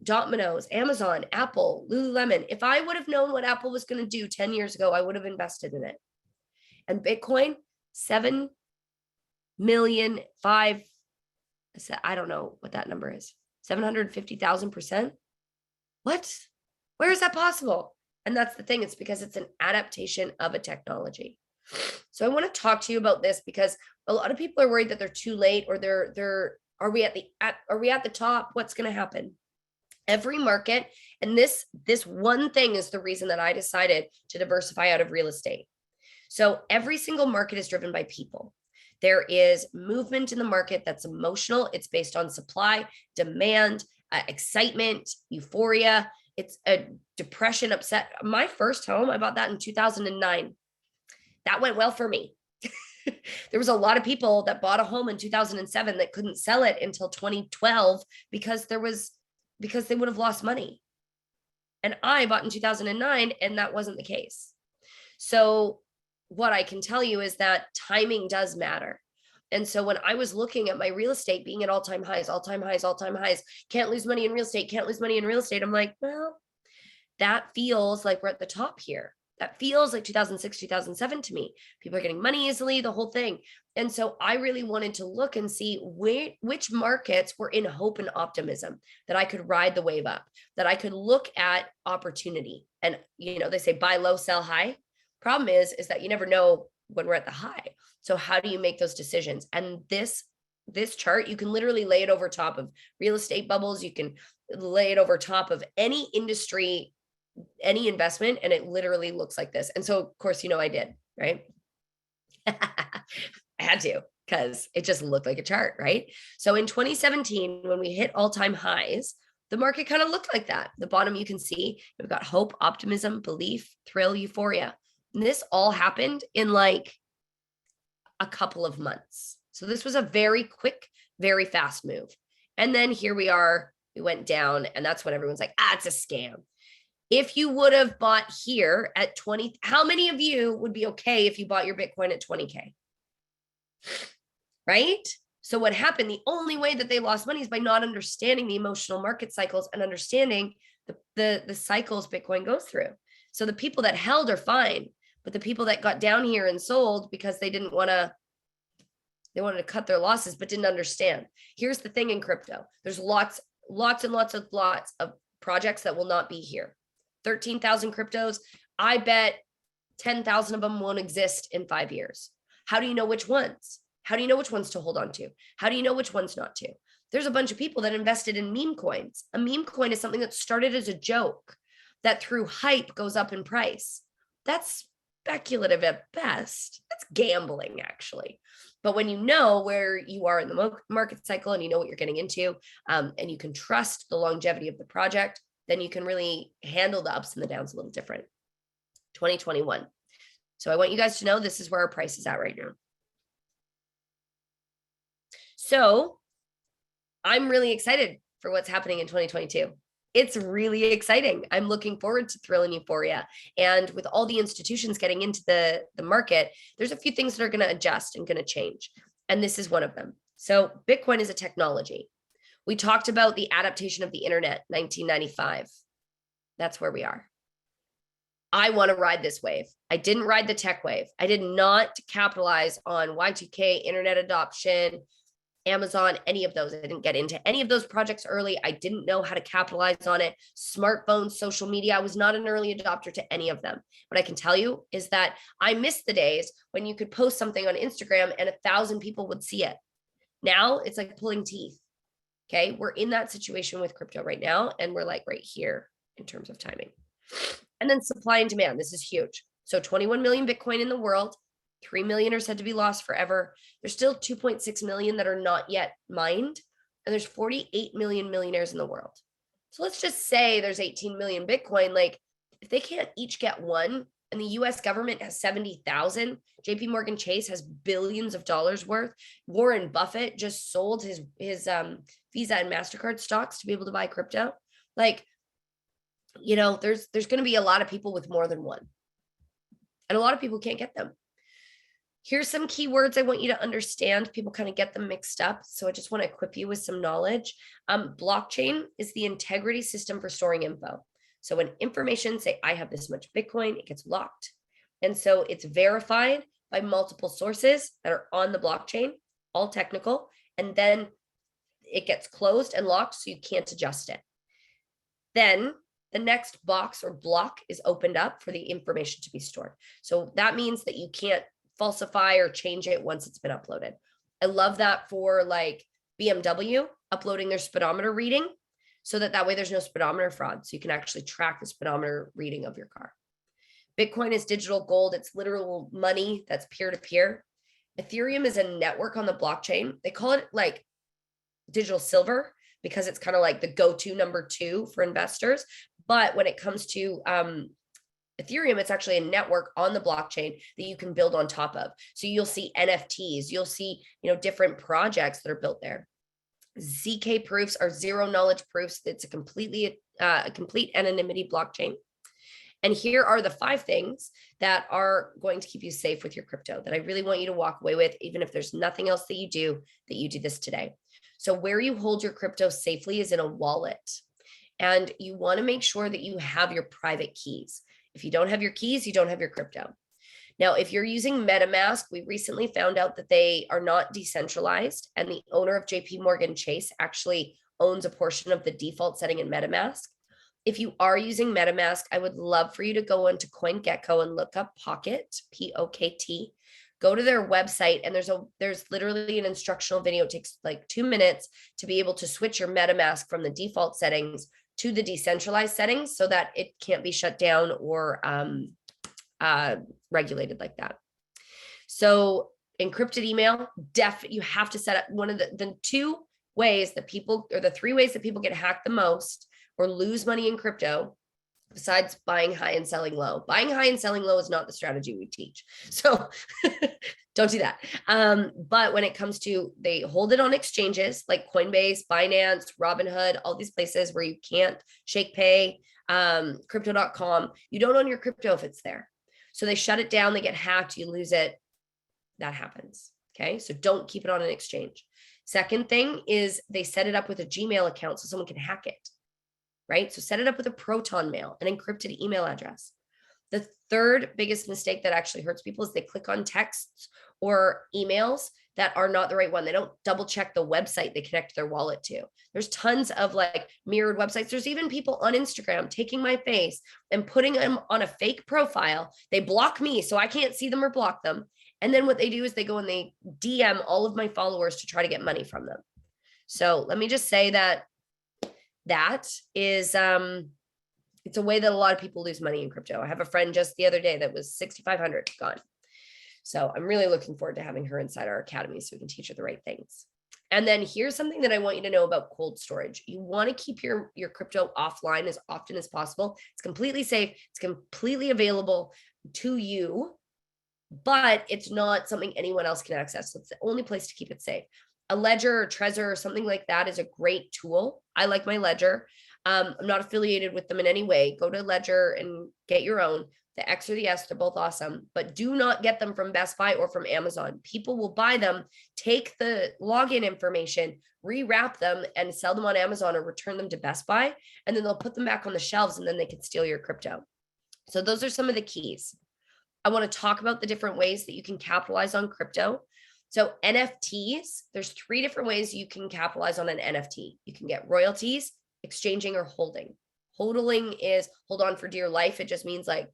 Domino's, Amazon, Apple, Lululemon. If I would have known what Apple was going to do 10 years ago, I would have invested in it. And Bitcoin, 7 million, I don't know what that number is. 750,000%. What? Where is that possible? And that's the thing. It's because it's an adaptation of a technology. So I want to talk to you about this because a lot of people are worried that they're too late, or are we at the top? What's going to happen? Every market, and this one thing is the reason that I decided to diversify out of real estate. So every single market is driven by people. There is movement in the market that's emotional. It's based on supply, demand, excitement, euphoria. It's a depression, upset. My first home, I bought that in 2009. That went well for me. There was a lot of people that bought a home in 2007 that couldn't sell it until 2012 because they would have lost money. And I bought in 2009 and that wasn't the case. So what I can tell you is that timing does matter. And so when I was looking at my real estate being at all-time highs, can't lose money in real estate, I'm like, well, that feels like we're at the top here. That feels like 2006, 2007 to me. People are getting money easily, the whole thing. And so I really wanted to look and see which markets were in hope and optimism, that I could ride the wave up, that I could look at opportunity. And, they say buy low, sell high. Problem is that you never know when we're at the high. So how do you make those decisions? And this chart, you can literally lay it over top of real estate bubbles. You can lay it over top of any industry, any investment, and it literally looks like this. And so of course, I did, right? had to, because it just looked like a chart, right? So in 2017, when we hit all-time highs, the market kind of looked like that. The bottom, you can see we've got hope, optimism, belief, thrill, euphoria. And this all happened in like a couple of months. So this was a very quick, very fast move. And then here we are, we went down, and that's when everyone's like, it's a scam. If you would have bought here at 20, how many of you would be okay if you bought your Bitcoin at 20K? Right? So what happened, the only way that they lost money is by not understanding the emotional market cycles and understanding the cycles Bitcoin goes through. So the people that held are fine, but the people that got down here and sold because they wanted to cut their losses, but didn't understand. Here's the thing in crypto. There's lots of projects that will not be here. 13,000 cryptos. I bet 10,000 of them won't exist in 5 years. How do you know which ones? How do you know which ones to hold on to? How do you know which ones not to? There's a bunch of people that invested in meme coins. A meme coin is something that started as a joke that through hype goes up in price. That's speculative at best. That's gambling, actually. But when you know where you are in the market cycle and you know what you're getting into, and you can trust the longevity of the project, then you can really handle the ups and the downs a little different. 2021. So I want you guys to know this is where our price is at right now. So I'm really excited for what's happening in 2022. It's really exciting. I'm looking forward to thrill and euphoria. And with all the institutions getting into the market, there's a few things that are going to adjust and going to change. And this is one of them. So Bitcoin is a technology. We talked about the adaptation of the internet, 1995. That's where we are. I want to ride this wave. I didn't ride the tech wave. I did not capitalize on Y2K, internet adoption, Amazon, any of those. I didn't get into any of those projects early. I didn't know how to capitalize on it. Smartphones, social media. I was not an early adopter to any of them. What I can tell you is that I miss the days when you could post something on Instagram and 1,000 people would see it. Now it's like pulling teeth. Okay. We're in that situation with crypto right now. And we're like right here in terms of timing. And then supply and demand. This is huge. So 21 million Bitcoin in the world. 3 million are said to be lost forever. There's still 2.6 million that are not yet mined. And there's 48 million millionaires in the world. So let's just say there's 18 million Bitcoin. Like if they can't each get one, and the US government has 70,000, JP Morgan Chase has billions of dollars worth. Warren Buffett just sold his Visa and MasterCard stocks to be able to buy crypto. Like, you know, there's going to be a lot of people with more than one. And a lot of people can't get them. Here's some keywords I want you to understand. People kind of get them mixed up. So I just want to equip you with some knowledge. Blockchain is the integrity system for storing info. So when information, say I have this much Bitcoin, it gets locked. And so it's verified by multiple sources that are on the blockchain, all technical. And then it gets closed and locked so you can't adjust it. Then the next box or block is opened up for the information to be stored. So that means that you can't falsify or change it once it's been uploaded. I love that for like BMW uploading their speedometer reading so that way there's no speedometer fraud. So you can actually track the speedometer reading of your car. Bitcoin is digital gold. It's literal money that's peer-to-peer. Ethereum is a network on the blockchain. They call it like digital silver because it's kind of like the go-to number 2 for investors. But when it comes to Ethereum, it's actually a network on the blockchain that you can build on top of. So you'll see NFTs, you'll see, you know, different projects that are built there. ZK proofs are zero knowledge proofs. It's a complete anonymity blockchain. And here are the 5 things that are going to keep you safe with your crypto that I really want you to walk away with, even if there's nothing else that you do this today. So where you hold your crypto safely is in a wallet. And you want to make sure that you have your private keys. If you don't have your keys, you don't have your crypto. Now, if you're using MetaMask, we recently found out that they are not decentralized, and the owner of JP Morgan Chase actually owns a portion of the default setting in MetaMask. If you are using MetaMask, I would love for you to go into CoinGecko and look up Pocket, P-O-K-T. Go to their website, and there's literally an instructional video. It takes like 2 minutes to be able to switch your MetaMask from the default settings to the decentralized settings so that it can't be shut down or regulated like that. So encrypted email, you have to set up one of the two ways that people, or the three ways that people get hacked the most or lose money in crypto, besides buying high and selling low. Buying high and selling low is not the strategy we teach. So don't do that. But when it comes to, they hold it on exchanges like Coinbase, Binance, Robinhood, all these places where you can't shake pay, crypto.com. You don't own your crypto if it's there. So they shut it down, they get hacked, you lose it. That happens. Okay. So don't keep it on an exchange. Second thing is they set it up with a Gmail account so someone can hack it. Right? So set it up with a Proton mail, an encrypted email address. The third biggest mistake that actually hurts people is they click on texts or emails that are not the right one. They don't double check the website they connect their wallet to. There's tons of like mirrored websites. There's even people on Instagram taking my face and putting them on a fake profile. They block me so I can't see them or block them. And then what they do is they go and they DM all of my followers to try to get money from them. So let me just say that is it's a way that a lot of people lose money in crypto. I have a friend just the other day that was 6,500 gone. So I'm really looking forward to having her inside our academy so we can teach her the right things. And then here's something that I want you to know about cold storage. You want to keep your crypto offline as often as possible. It's completely safe. It's completely available to you, but it's not something anyone else can access. So it's the only place to keep it safe. A Ledger or Trezor or something like that is a great tool. I like my Ledger. I'm not affiliated with them in any way. Go to Ledger and get your own. The X or the S, they're both awesome, but do not get them from Best Buy or from Amazon. People will buy them, take the login information, rewrap them and sell them on Amazon or return them to Best Buy. And then they'll put them back on the shelves and then they can steal your crypto. So those are some of the keys. I want to talk about the different ways that you can capitalize on crypto. So NFTs, there's 3 different ways you can capitalize on an NFT. You can get royalties, exchanging, or holding. Hodling is hold on for dear life. It just means like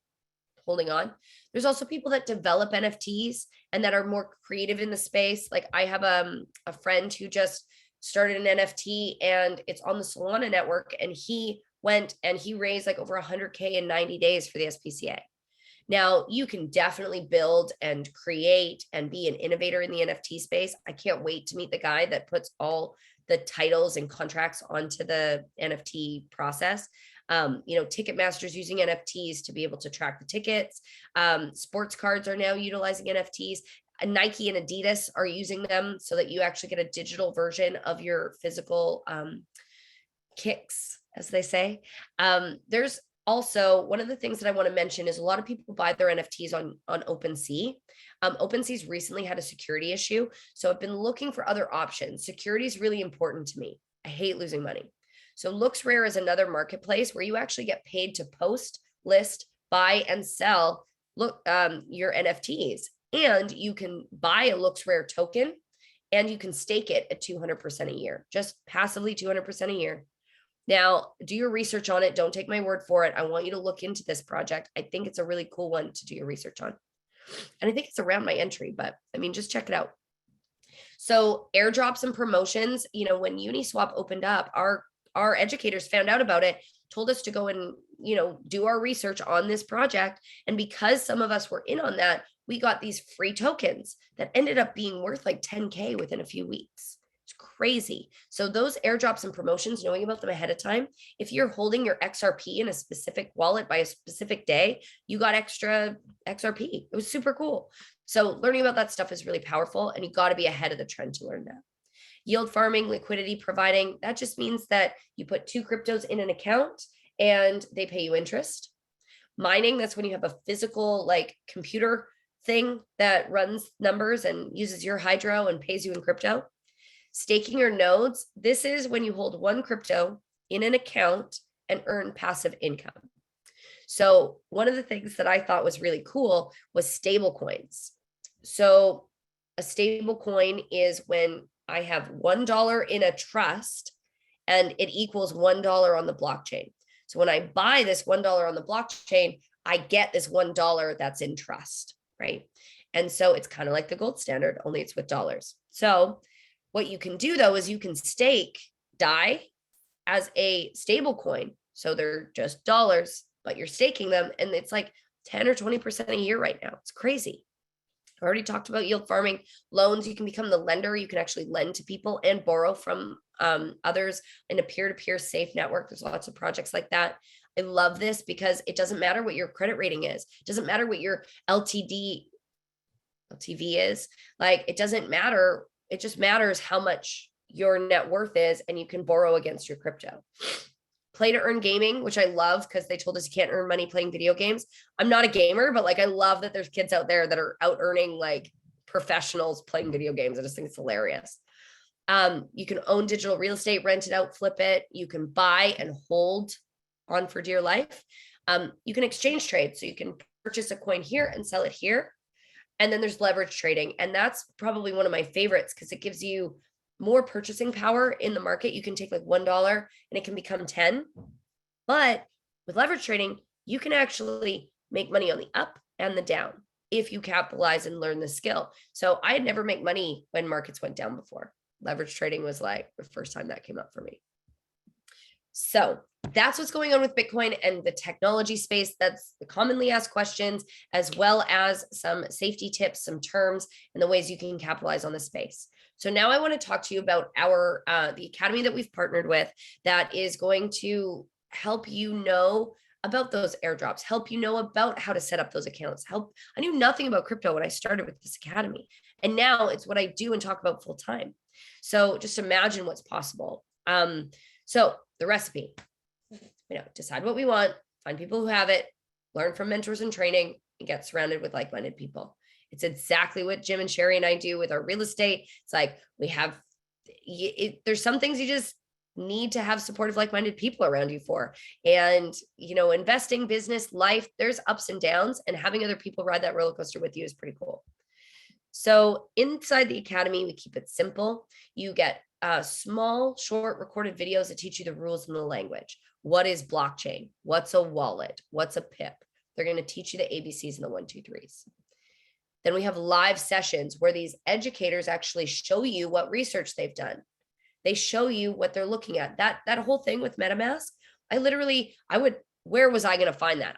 holding on. There's also people that develop NFTs and that are more creative in the space. Like I have a friend who just started an NFT and it's on the Solana network, and he went and he raised like over 100K in 90 days for the SPCA. Now, you can definitely build and create and be an innovator in the NFT space. I can't wait to meet the guy that puts all the titles and contracts onto the NFT process. Ticketmaster's using NFTs to be able to track the tickets. Sports cards are now utilizing NFTs. Nike and Adidas are using them so that you actually get a digital version of your physical kicks, as they say. There's also, one of the things that I want to mention is a lot of people buy their NFTs on OpenSea. OpenSea's recently had a security issue. So I've been looking for other options. Security is really important to me. I hate losing money. So LooksRare is another marketplace where you actually get paid to post, list, buy, and sell your NFTs. And you can buy a LooksRare token and you can stake it at 200% a year, just passively 200% a year. Now, do your research on it. Don't take my word for it. I want you to look into this project. I think it's a really cool one to do your research on. And I think it's around my entry, but I mean, just check it out. So airdrops and promotions, when Uniswap opened up, our educators found out about it, told us to go and, do our research on this project. And because some of us were in on that, we got these free tokens that ended up being worth like 10K within a few weeks. Crazy. So those airdrops and promotions, knowing about them ahead of time, if you're holding your XRP in a specific wallet by a specific day, you got extra XRP. It was super cool. So learning about that stuff is really powerful, and you got to be ahead of the trend to learn that. Yield farming, liquidity providing, that just means that you put 2 cryptos in an account and they pay you interest. Mining, that's when you have a physical like computer thing that runs numbers and uses your hydro and pays you in crypto. Staking your nodes, this is when you hold 1 crypto in an account and earn passive income. So one of the things that I thought was really cool was stable coins. So a stable coin is when I have $1 in a trust and it equals $1 on the blockchain. So when I buy this $1 on the blockchain, I get this $1 that's in trust, right? And so it's kind of like the gold standard, only it's with dollars. So what you can do though is you can stake DAI as a stable coin. So they're just dollars, but you're staking them and it's like 10 or 20% a year right now. It's crazy. I already talked about yield farming loans. You can become the lender. You can actually lend to people and borrow from others in a peer-to-peer safe network. There's lots of projects like that. I love this because it doesn't matter what your credit rating is. It doesn't matter what your LTV is. Like, it doesn't matter. It just matters how much your net worth is, and you can borrow against your crypto. Play to earn gaming, which I love because they told us you can't earn money playing video games. I'm not a gamer, but like, I love that there's kids out there that are out earning like professionals playing video games. I just think it's hilarious. You can own digital real estate, rent it out, flip it. You can buy and hold on for dear life. You can exchange trade. So you can purchase a coin here and sell it here. And then there's leverage trading. And that's probably one of my favorites because it gives you more purchasing power in the market. You can take like $1 and it can become 10. But with leverage trading, you can actually make money on the up and the down if you capitalize and learn the skill. So I had never made money when markets went down before. Leverage trading was like the first time that came up for me. So that's what's going on with Bitcoin and the technology space. That's the commonly asked questions, as well as some safety tips, some terms, and the ways you can capitalize on the space. So now I want to talk to you about our the academy that we've partnered with that is going to help you know about those airdrops, help you know about how to set up those accounts. I knew nothing about crypto when I started with this academy, and now it's what I do and talk about full time. So just imagine what's possible. So the recipe, decide what we want, find people who have it, learn from mentors in training, and get surrounded with like-minded people. It's exactly what Jim and Sherry and I do with our real estate. It's like there's some things you just need to have supportive, like-minded people around you for. And, investing, business, life, there's ups and downs, and having other people ride that roller coaster with you is pretty cool. So inside the academy, we keep it simple. You get small, short recorded videos that teach you the rules and the language. What is blockchain? What's a wallet? What's a pip? They're going to teach you the ABCs and the 1, 2, 3s. Then we have live sessions where these educators actually show you what research they've done. They show you what they're looking at. That whole thing with MetaMask, where was I going to find that?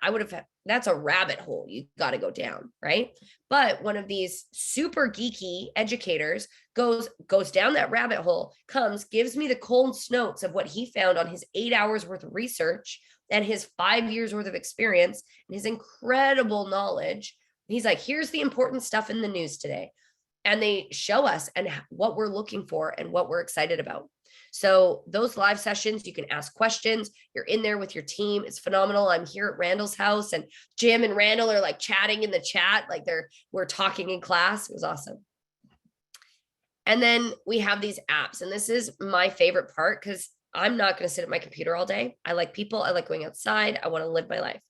That's a rabbit hole. You got to go down, right? But one of these super geeky educators goes down that rabbit hole, gives me the cold notes of what he found on his 8 hours worth of research and his 5 years worth of experience and his incredible knowledge. He's like, here's the important stuff in the news today. And they show us and what we're looking for and what we're excited about. So those live sessions, you can ask questions. You're in there with your team. It's phenomenal. I'm here at Randall's house, and Jim and Randall are like chatting in the chat, like we're talking in class. It was awesome. And then we have these apps, and this is my favorite part because I'm not going to sit at my computer all day. I like people. I like going outside. I want to live my life.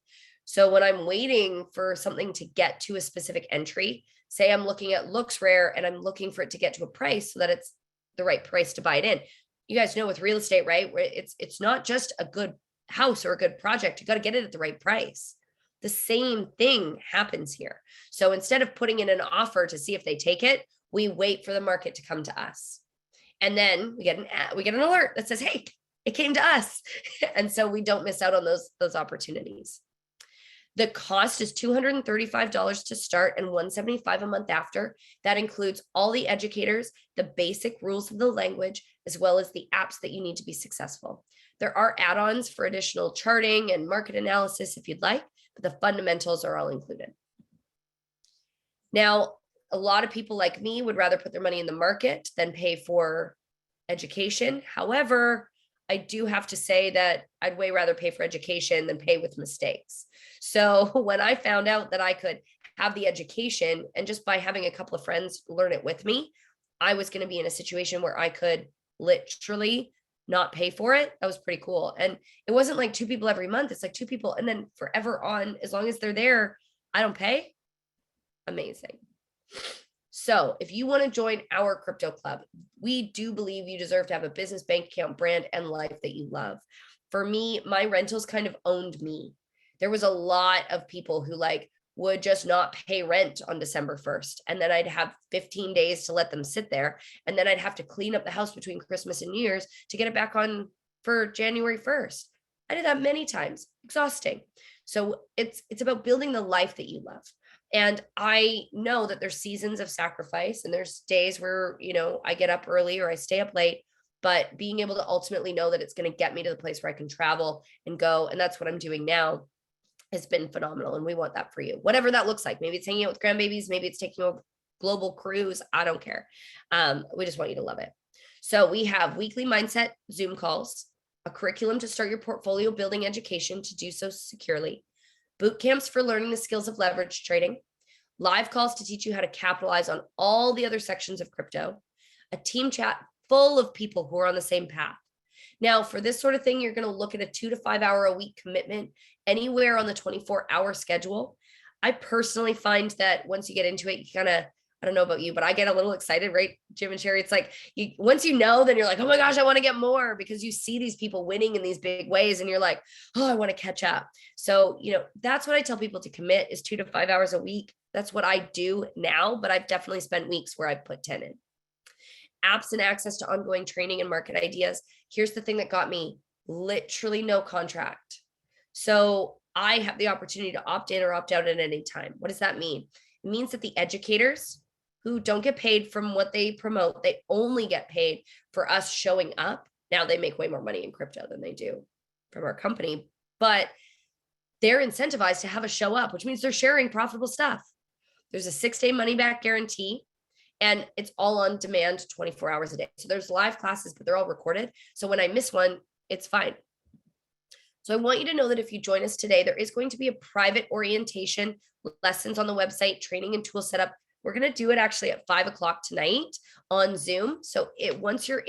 So when I'm waiting for something to get to a specific entry, say I'm looking at looks rare and I'm looking for it to get to a price so that it's the right price to buy it in. You guys know with real estate, right? It's not just a good house or a good project. You got to get it at the right price. The same thing happens here. So instead of putting in an offer to see if they take it, we wait for the market to come to us. And then we get an alert that says, hey, it came to us. And so we don't miss out on those opportunities. The cost is $235 to start and $175 a month after. That includes all the educators, the basic rules of the language, as well as the apps that you need to be successful. There are add-ons for additional charting and market analysis if you'd like, but the fundamentals are all included. Now, a lot of people like me would rather put their money in the market than pay for education. However, I do have to say that I'd way rather pay for education than pay with mistakes. So when I found out that I could have the education and just by having a couple of friends learn it with me, I was going to be in a situation where I could literally not pay for it. That was pretty cool. And it wasn't like 2 people every month. It's like 2 people and then forever on, as long as they're there, I don't pay. Amazing. So if you want to join our crypto club, we do believe you deserve to have a business, bank account, brand, and life that you love. For me, my rentals kind of owned me. There was a lot of people who would just not pay rent on December 1st. And then I'd have 15 days to let them sit there. And then I'd have to clean up the house between Christmas and New Year's to get it back on for January 1st. I did that many times. Exhausting. So it's about building the life that you love. And I know that there's seasons of sacrifice and there's days where, I get up early or I stay up late, but being able to ultimately know that it's going to get me to the place where I can travel and go. And that's what I'm doing now has been phenomenal. And we want that for you, whatever that looks like. Maybe it's hanging out with grandbabies. Maybe it's taking a global cruise. I don't care. We just want you to love it. So we have weekly mindset Zoom calls, a curriculum to start your portfolio building education to do so securely, boot camps for learning the skills of leverage trading, live calls to teach you how to capitalize on all the other sections of crypto, a team chat full of people who are on the same path. Now, for this sort of thing, you're going to look at a 2 to 5 hour a week commitment anywhere on the 24-hour schedule. I personally find that once you get into it, you kind of, I don't know about you, but I get a little excited, right, Jim and Sherry? It's like once you know, then you're like, oh my gosh, I want to get more, because you see these people winning in these big ways and you're like, oh, I want to catch up. So, that's what I tell people to commit is 2 to 5 hours a week. That's what I do now, but I've definitely spent weeks where I've put 10 in. Apps and access to ongoing training and market ideas. Here's the thing that got me: literally no contract. So I have the opportunity to opt in or opt out at any time. What does that mean? It means that the educators who don't get paid from what they promote, they only get paid for us showing up. Now they make way more money in crypto than they do from our company, but they're incentivized to have a show up, which means they're sharing profitable stuff. There's a 6-day money back guarantee. And it's all on demand 24 hours a day. So there's live classes, but they're all recorded. So when I miss one, it's fine. So I want you to know that if you join us today, there is going to be a private orientation, lessons on the website, training and tool setup. We're going to do it actually at 5:00 tonight on Zoom. So once you're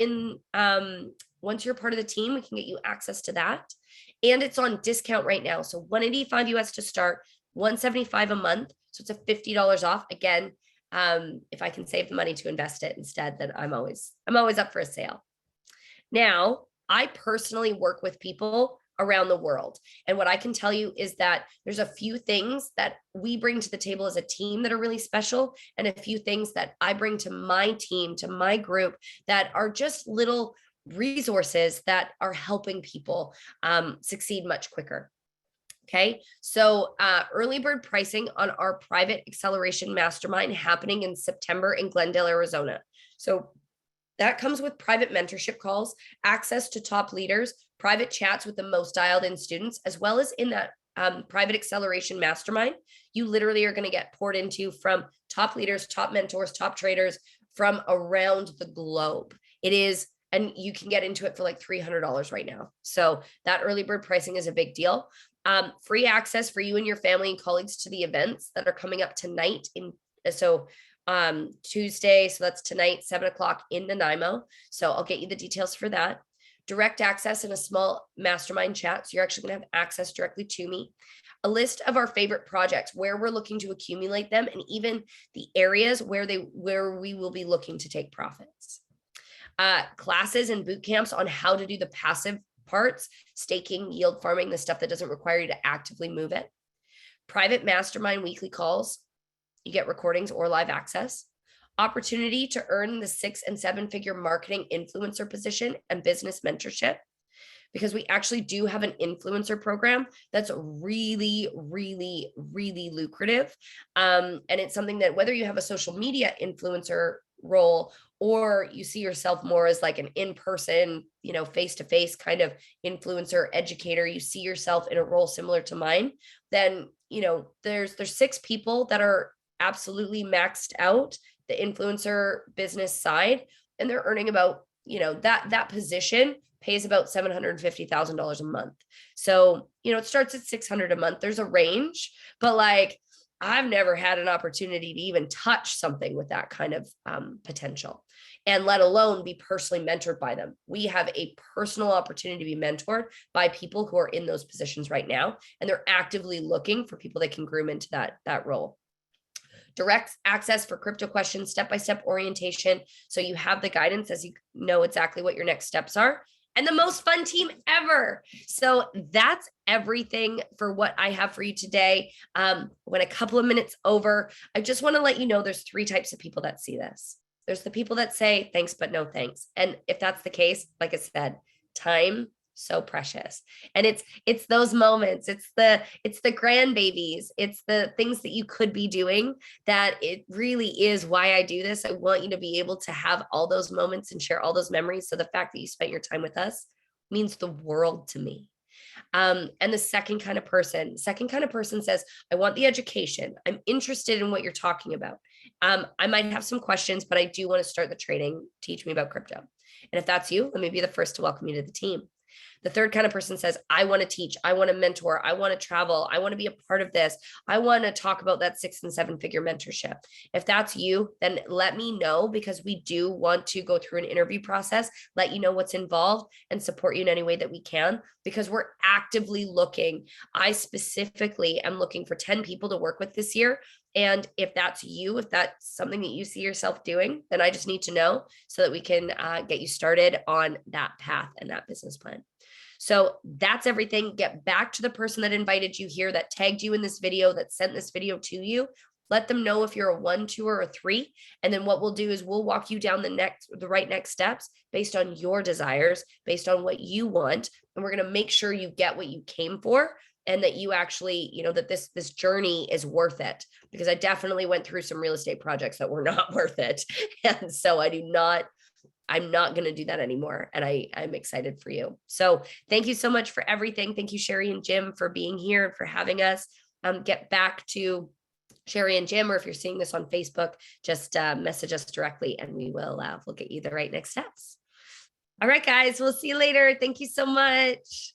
part of the team, we can get you access to that. And it's on discount right now. So $185 US to start, $175 a month. So it's a $50 off. Again, if I can save the money to invest it instead, then I'm always up for a sale. Now, I personally work with people around the world. And what I can tell you is that there's a few things that we bring to the table as a team that are really special, and a few things that I bring to my team, to my group, that are just little resources that are helping people succeed much quicker. Okay, so early bird pricing on our private acceleration mastermind happening in September in Glendale, Arizona. So that comes with private mentorship calls, access to top leaders, private chats with the most dialed in students, as well as in that private acceleration mastermind. You literally are going to get poured into from top leaders, top mentors, top traders from around the globe. It is, and you can get into it for like $300 right now. So that early bird pricing is a big deal. Free access for you and your family and colleagues to the events that are coming up tonight Tuesday. So that's tonight, 7:00 in Nanaimo. So I'll get you the details for that. Direct access in a small mastermind chat. So you're actually going to have access directly to me. A list of our favorite projects, where we're looking to accumulate them, and even the areas where we will be looking to take profits. Classes and boot camps on how to do the passive parts, staking, yield farming, the stuff that doesn't require you to actively move it. Private mastermind weekly calls. You get recordings or live access. Opportunity to earn the 6- and 7-figure marketing influencer position and business mentorship, because we actually do have an influencer program that's really, really, really lucrative. And it's something that, whether you have a social media influencer role or you see yourself more as like an in-person, face-to-face kind of influencer educator, you see yourself in a role similar to mine, then, there's 6 people that are absolutely maxed out the influencer business side, and they're earning about, that position pays about $750,000 a month. So, it starts at $600 a month. There's a range, but like, I've never had an opportunity to even touch something with that kind of potential, and let alone be personally mentored by them. We have a personal opportunity to be mentored by people who are in those positions right now, and they're actively looking for people that can groom into that role. Direct access for crypto questions, step-by-step orientation, so you have the guidance as you know exactly what your next steps are, and the most fun team ever. So that's everything for what I have for you today. When a couple of minutes over, I just want to let you know there's 3 types of people that see this. There's the people that say thanks, but no thanks. And if that's the case, like I said, time so precious. And it's those moments, it's the grandbabies, it's the things that you could be doing, that it really is why I do this. I want you to be able to have all those moments and share all those memories. So the fact that you spent your time with us means the world to me. And the second kind of person says, I want the education. I'm interested in what you're talking about. I might have some questions, but I do want to start the trading. Teach me about crypto. And if that's you, let me be the first to welcome you to the team. The third kind of person says, I want to teach, I want to mentor, I want to travel, I want to be a part of this. I want to talk about that 6 and 7 figure mentorship. If that's you, then let me know, because we do want to go through an interview process, let you know what's involved, and support you in any way that we can, because we're actively looking. I specifically am looking for 10 people to work with this year. And if that's you, if that's something that you see yourself doing, then I just need to know so that we can get you started on that path and that business plan. So that's everything. Get back to the person that invited you here, that tagged you in this video, that sent this video to you. Let them know if you're a 1, 2, or a 3. And then what we'll do is we'll walk you down the right next steps based on your desires, based on what you want. And we're going to make sure you get what you came for, and that you actually, that this journey is worth it, because I definitely went through some real estate projects that were not worth it. And so I'm not going to do that anymore. And I'm excited for you. So thank you so much for everything. Thank you, Sherry and Jim, for being here and for having us. Get back to Sherry and Jim, or if you're seeing this on Facebook, just message us directly and we'll get you the right next steps. All right, guys, we'll see you later. Thank you so much.